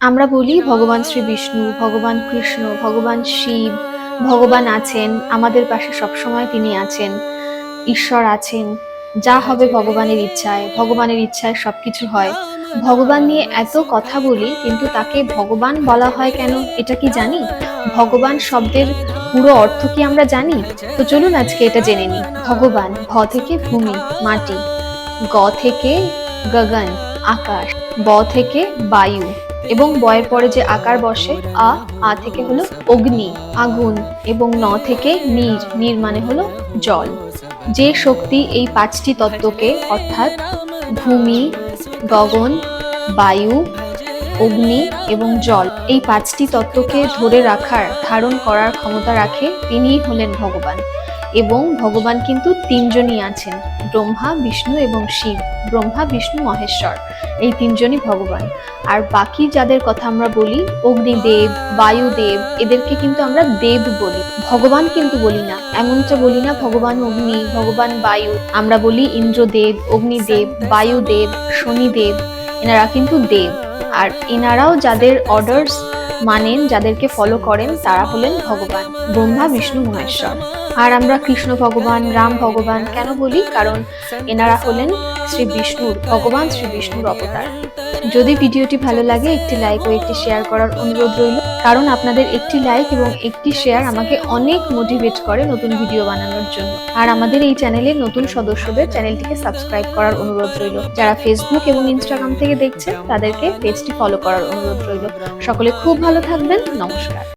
আমরা বলি ভগবান শ্রী বিষ্ণু, ভগবান কৃষ্ণ, ভগবান শিব, ভগবান আছেন, আমাদের পাশে সবসময় তিনি আছেন, ঈশ্বর আছেন। যা হবে ভগবানের ইচ্ছায়, ভগবানের ইচ্ছায় সবকিছু হয়। ভগবান নিয়ে এত কথা বলি, কিন্তু তাকে ভগবান বলা হয় কেন এটা কি জানি? ভগবান শব্দের পুরো অর্থ কি আমরা জানি? তো চলুন আজকে এটা জেনে নিই। ভগবান, ভ থেকে ভূমি, মাটি, গ থেকে গগন, আকাশ, ব থেকে বায়ু, এবং বয়ের পরে যে আকার বসে আ থেকে হলো অগ্নি, আগুন, এবং ন থেকে নীর, নীর মানে হলো জল। যে শক্তি এই পাঁচটি তত্ত্বকে অর্থাৎ ভূমি, গগন, বায়ু, অগ্নি এবং জল, এই পাঁচটি তত্ত্বকে ধরে রাখার, ধারণ করার ক্ষমতা রাখে, তিনিই হলেন ভগবান। এবং ভগবান কিন্তু তিনজনই আছেন, ব্রহ্মা, বিষ্ণু এবং শিব। ব্রহ্মা, বিষ্ণু, মহেশ্বর, এই তিনজনই ভগবান। আর বাকি যাদের কথা আমরা বলি, অগ্নিদেব, বায়ুদেব, এদেরকে কিন্তু আমরা দেব বলি, ভগবান কিন্তু বলি না। এমনটা বলি না ভগবান অগ্নি, ভগবান বায়ু, আমরা বলি ইন্দ্রদেব, অগ্নিদেব, বায়ুদেব, শনিদেব, এনারা কিন্তু দেব। আর এনারাও যাদের অর্ডার্স মানেন, যাদেরকে ফলো করেন, তারা হলেন ভগবান, ব্রহ্মা, বিষ্ণু, মহেশ্বর। আর আমরা কৃষ্ণ ভগবান, রাম ভগবান কেন বলি? কারণ এনারা হলেন শ্রী বিষ্ণুর, ভগবান শ্রী বিষ্ণুর অবতার। যদি ভিডিওটি ভালো লাগে, একটি লাইক ও একটি শেয়ার করার অনুরোধ রইল, কারণ আপনাদের একটি লাইক এবং একটি শেয়ার আমাকে অনেক মোটিভেট করে নতুন ভিডিও বানানোর জন্য। আর আমাদের এই চ্যানেলের নতুন সদস্যদের চ্যানেলটিকে সাবস্ক্রাইব করার অনুরোধ রইল। যারা ফেসবুক এবং ইনস্টাগ্রাম থেকে দেখছেন, তাদেরকে পেজটি ফলো করার অনুরোধ রইল। সকলে খুব ভালো থাকবেন। নমস্কার।